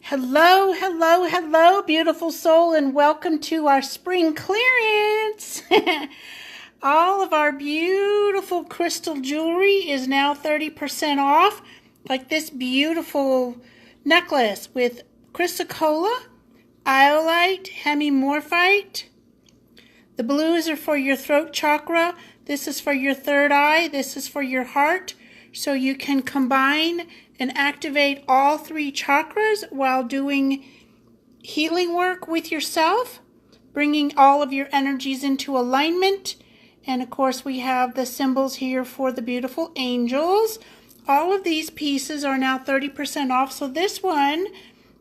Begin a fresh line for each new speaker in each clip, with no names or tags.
Hello, hello, hello, beautiful soul, and welcome to our spring clearance. All of our beautiful crystal jewelry is now 30% off, like this beautiful necklace with chrysocolla, iolite, hemimorphite. The blues are for your throat chakra. This is for your third eye. This is for your heart. So you can combine and activate all three chakras while doing healing work with yourself, bringing all of your energies into alignment. And of course, we have the symbols here for the beautiful angels. All of these pieces are now 30% off. So this one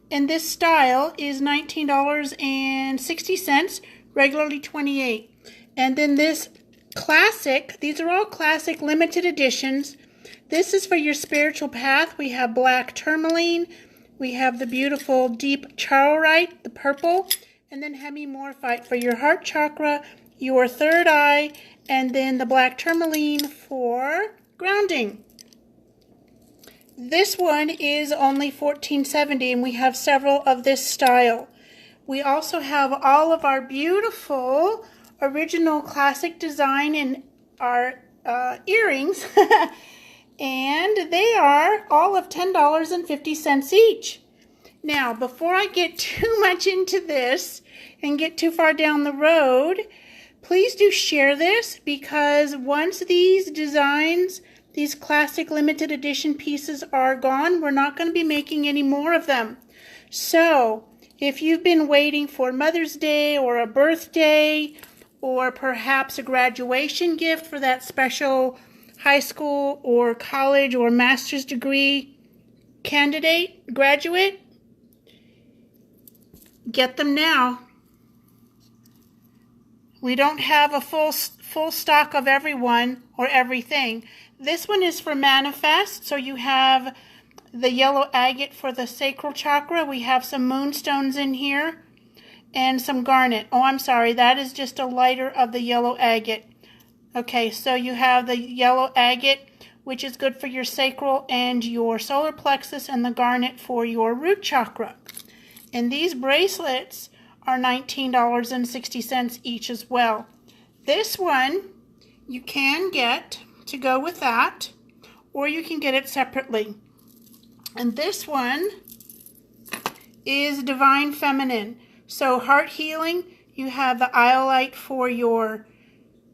in this style is $19.60, regularly $28. And then this classic, these are all classic limited editions. This is for your spiritual path. We have black tourmaline. We have the beautiful deep charoite, the purple, and then hemimorphite for your heart chakra, your third eye, and then the black tourmaline for grounding. This one is only $14.70, and we have several of this style. We also have all of our beautiful original classic design in our earrings. And they are all of $10.50 each. Now, before I get too much into this and get too far down the road, please do share this, because once these designs, these classic limited edition pieces are gone, we're not going to be making any more of them. So, if you've been waiting for Mother's Day or a birthday or perhaps a graduation gift for that special high school or college or master's degree candidate, graduate, get them now. We don't have a full stock of everyone or everything. This one is for manifest, so you have the yellow agate for the sacral chakra. We have some moonstones in here and some garnet. Oh, I'm sorry, that is just a lighter of the yellow agate. Okay, so you have the yellow agate, which is good for your sacral and your solar plexus, and the garnet for your root chakra. And these bracelets are $19.60 each as well. This one you can get to go with that, or you can get it separately. And this one is Divine Feminine. So heart healing, you have the iolite for your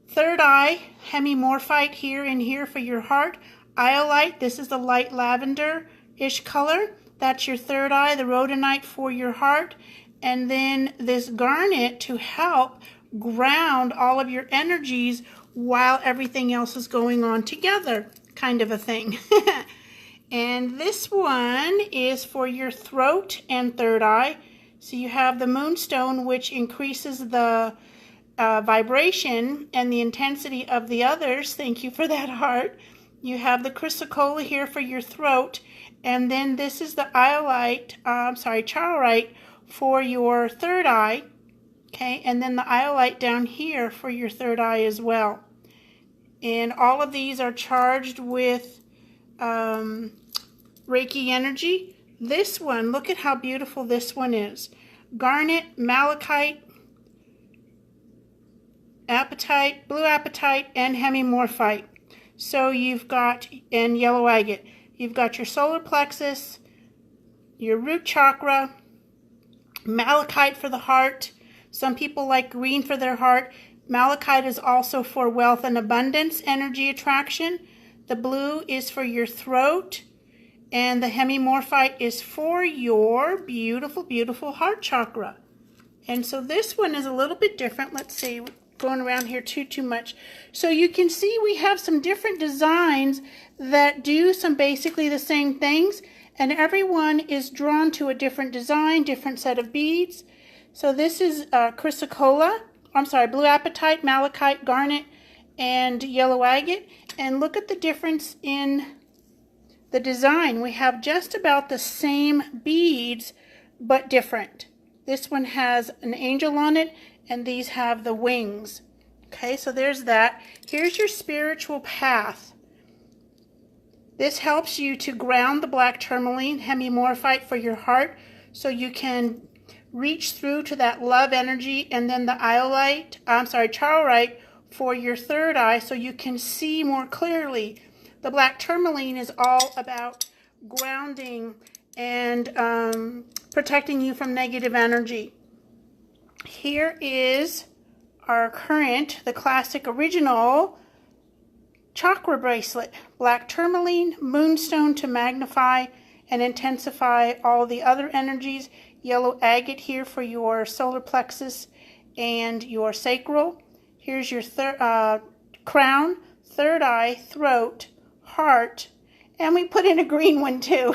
third eye, hemimorphite here and here for your heart. Iolite, this is the light lavender-ish color. That's your third eye, the rhodonite for your heart. And then this garnet to help ground all of your energies while everything else is going on together, kind of a thing. And this one is for your throat and third eye. So you have the moonstone, which increases the vibration and the intensity of the others. Thank you for that, heart. You have the chrysocolla here for your throat, and then this is the charoite for your third eye. Okay, and then the iolite down here for your third eye as well. And all of these are charged with Reiki energy. This one, look at how beautiful this one is. Garnet, malachite, apatite, blue apatite, and hemimorphite. So you've got, and yellow agate. You've got your solar plexus, your root chakra, malachite for the heart. Some people like green for their heart. Malachite is also for wealth and abundance, energy attraction. The blue is for your throat, and the hemimorphite is for your beautiful, beautiful heart chakra. And so this one is a little bit different. Let's see, going around here too much. So you can see we have some different designs that do some basically the same things, and everyone is drawn to a different design, different set of beads. So this is chrysocolla, blue apatite, malachite, garnet, and yellow agate. And look at the difference in the design. We have just about the same beads, but different. This one has an angel on it, and these have the wings. Okay, so there's that. Here's your spiritual path. This helps you to ground the black tourmaline, hemimorphite for your heart, so you can reach through to that love energy, and then the charoite for your third eye so you can see more clearly. The black tourmaline is all about grounding and protecting you from negative energy. Here is our current, the classic original chakra bracelet. Black tourmaline, moonstone to magnify and intensify all the other energies. Yellow agate here for your solar plexus and your sacral. Here's your crown, third eye, throat, heart, and we put in a green one too.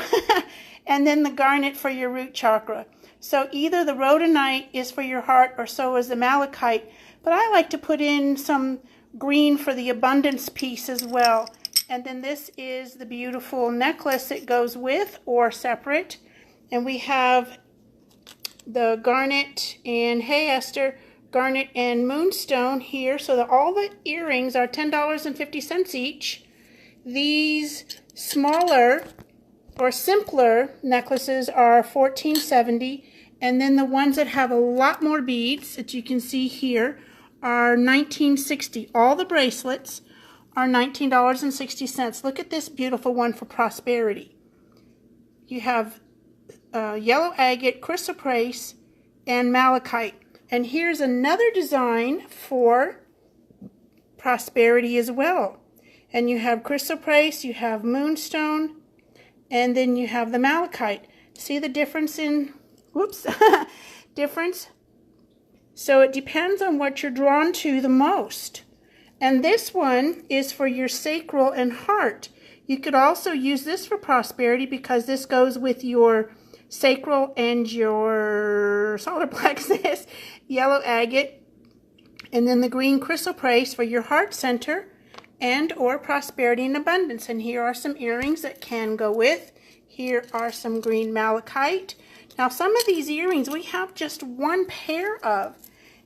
And then the garnet for your root chakra. So either the rhodonite is for your heart or so is the malachite, but I like to put in some green for the abundance piece as well. And then this is the beautiful necklace it goes with or separate. And we have the garnet and, hey Esther, garnet and moonstone here. So that all the earrings are $10.50 each. These smaller or simpler necklaces are $14.70. And then the ones that have a lot more beads that you can see here are $19.60. All the bracelets are $19.60. Look at this beautiful one for prosperity. You have yellow agate, chrysoprase, and malachite. And here's another design for prosperity as well. And you have chrysoprase, you have moonstone, and then you have the malachite. See the difference in, whoops, difference? So it depends on what you're drawn to the most. And this one is for your sacral and heart. You could also use this for prosperity because this goes with your sacral and your solar plexus, yellow agate, and then the green chrysoprase for your heart center and or prosperity and abundance. And here are some earrings that can go with. Here are some green malachite. Now some of these earrings we have just one pair of.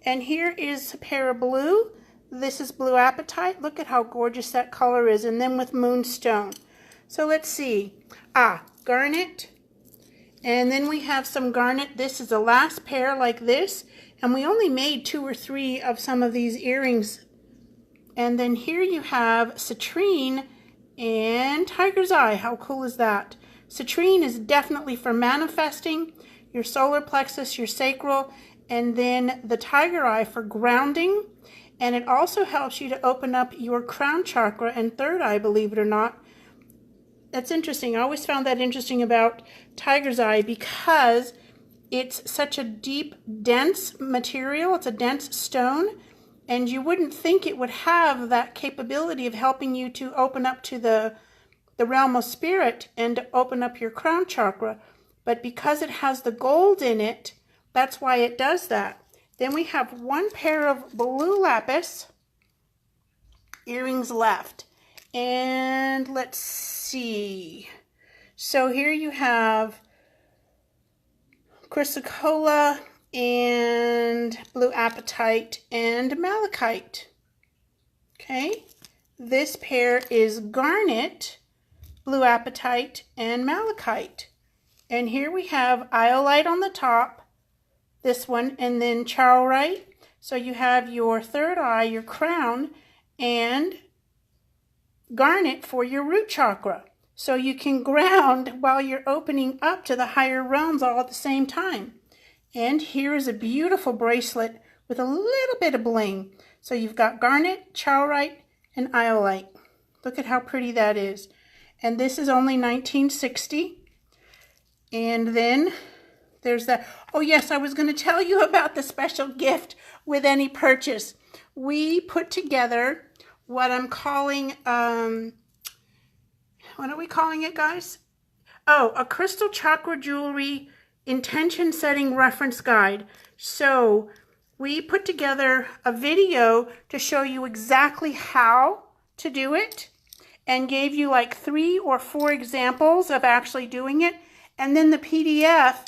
And here is a pair of blue. This is blue apatite. Look at how gorgeous that color is. And then with moonstone. So let's see. Garnet. And then we have some garnet. This is the last pair like this. And we only made 2 or 3 of some of these earrings. And then here you have citrine and tiger's eye. How cool is that? Citrine is definitely for manifesting your solar plexus, your sacral, and then the tiger eye for grounding. And it also helps you to open up your crown chakra and third eye, believe it or not. That's interesting. I always found that interesting about tiger's eye because it's such a deep, dense material. It's a dense stone. And you wouldn't think it would have that capability of helping you to open up to the realm of spirit and to open up your crown chakra. But because it has the gold in it, that's why it does that. Then we have one pair of blue lapis earrings left. And let's see. So here you have chrysocolla and blue apatite and malachite. Okay. This pair is garnet, blue apatite, and malachite. And here we have iolite on the top, this one, and then charoite. So you have your third eye, your crown, and garnet for your root chakra. So you can ground while you're opening up to the higher realms all at the same time. And here is a beautiful bracelet with a little bit of bling. So you've got garnet, charoite, and iolite. Look at how pretty that is. And this is only $19.60. And then there's that. Oh yes, I was going to tell you about the special gift with any purchase. We put together what I'm calling, what are we calling it, guys? Oh, a crystal chakra jewelry intention setting reference guide. So we put together a video to show you exactly how to do it and gave you like 3 or 4 examples of actually doing it. And then the PDF,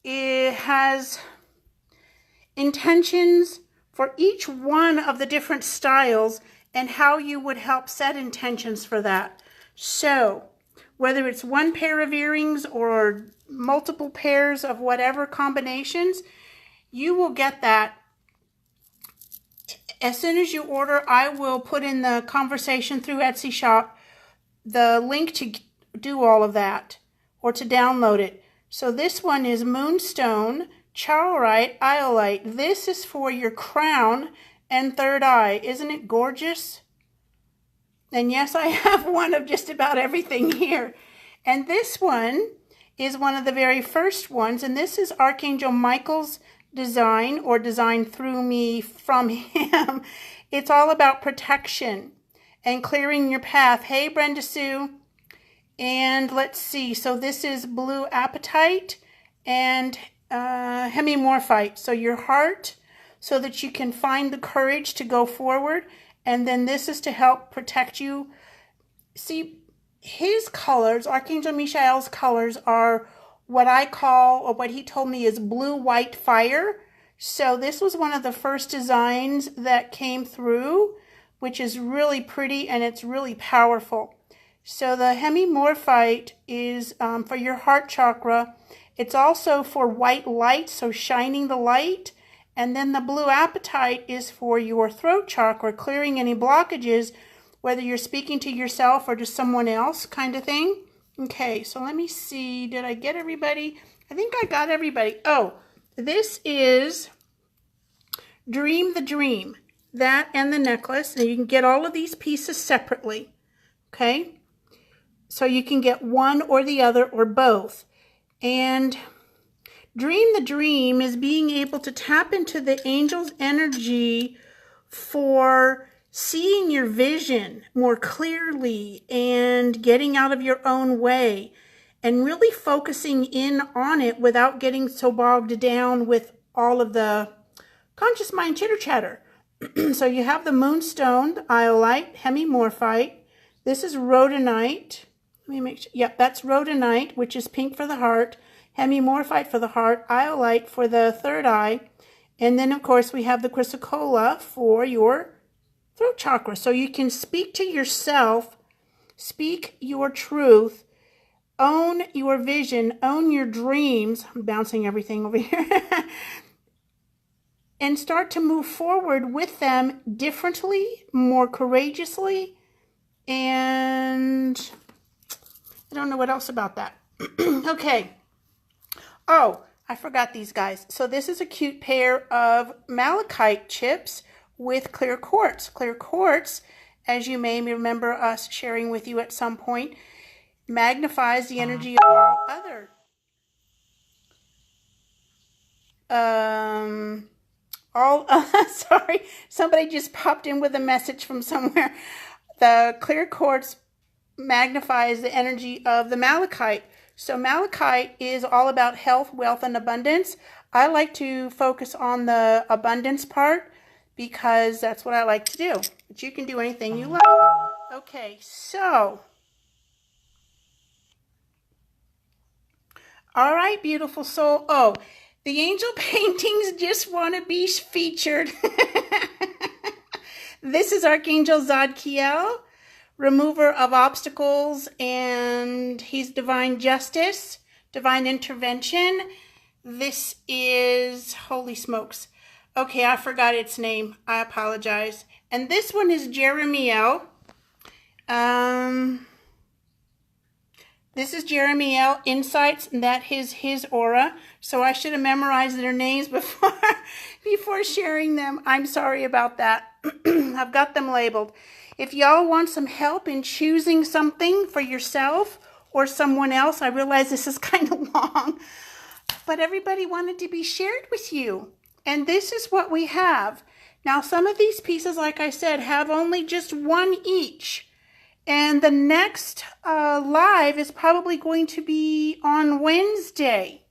it has intentions for each one of the different styles and how you would help set intentions for that. So whether it's one pair of earrings or multiple pairs of whatever combinations, you will get that. As soon as you order, I will put in the conversation through Etsy shop the link to do all of that or to download it. So this one is Moonstone, Charoite, Iolite. This is for your crown and third eye. Isn't it gorgeous? And yes, I have one of just about everything here. And this one is one of the very first ones, and this is Archangel Michael's design, or design through me from him. It's all about protection and clearing your path. Hey, Brenda Sue. And let's see, so this is Blue Apatite and Hemimorphite. So your heart, so that you can find the courage to go forward. And then this is to help protect you. See, his colors, Archangel Michael's colors, are what I call, or what he told me is blue-white fire. So this was one of the first designs that came through, which is really pretty and it's really powerful. So the Hemimorphite is for your heart chakra. It's also for white light, so shining the light. And then the Blue Apatite is for your throat chakra, clearing any blockages, whether you're speaking to yourself or to someone else kind of thing. Okay, so let me see. Did I get everybody? I think I got everybody. Oh, this is Dream the Dream. That and the necklace. And you can get all of these pieces separately. Okay? So you can get one or the other or both. And Dream the Dream is being able to tap into the angel's energy for seeing your vision more clearly and getting out of your own way and really focusing in on it without getting so bogged down with all of the conscious mind chitter chatter. So you have the Moonstone, the Iolite, Hemimorphite. This is Rhodonite. Let me make sure. Yep, that's Rhodonite, which is pink for the heart. Hemimorphite for the heart. Iolite for the third eye. And then, of course, we have the Chrysocolla for your throat chakra. So you can speak to yourself, speak your truth, own your vision, own your dreams. I'm bouncing everything over here. And start to move forward with them differently, more courageously. And I don't know what else about that. Okay. Oh, I forgot these guys. So this is a cute pair of malachite chips with clear quartz. Clear quartz, as you may remember us sharing with you at some point, magnifies the energy of all other sorry, somebody just popped in with a message from somewhere. The clear quartz magnifies the energy of the malachite. So malachite is all about health, wealth, and abundance. I like to focus on the abundance part because that's what I like to do. But you can do anything you like. Okay, so. All right, beautiful soul. Oh, the angel paintings just want to be featured. This is Archangel Zadkiel, remover of obstacles, and he's divine justice, divine intervention. This is, holy smokes. Okay, I forgot its name. I apologize. And this one is Jeremiel. This is Jeremiel Insights, and that is his aura. So I should have memorized their names before sharing them. I'm sorry about that. I've got them labeled. If y'all want some help in choosing something for yourself or someone else, I realize this is kind of long, but everybody wanted to be shared with you. And this is what we have. Now, some of these pieces, like I said, have only just one each. And the next live is probably going to be on Wednesday.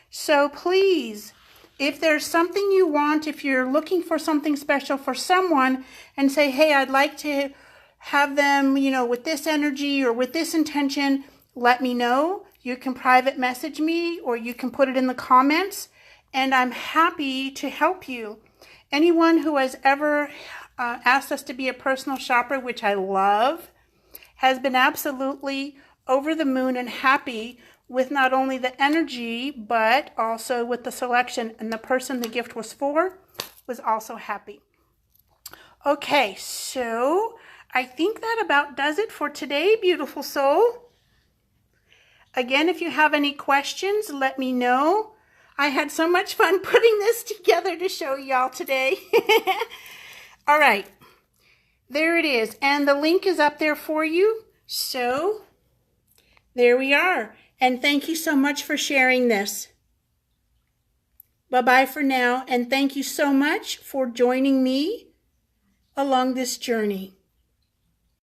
So please, if there's something you want, if you're looking for something special for someone and say, hey, I'd like to have them, you know, with this energy or with this intention, let me know. You can private message me or you can put it in the comments, and I'm happy to help you. Anyone who has ever asked us to be a personal shopper, which I love, has been absolutely over the moon and happy with not only the energy, but also with the selection. And the person the gift was for was also happy. Okay, so I think that about does it for today, beautiful soul. Again, if you have any questions, let me know. I had so much fun putting this together to show y'all today. All right, there it is. And the link is up there for you. So there we are. And thank you so much for sharing this. Bye-bye for now. And thank you so much for joining me along this journey.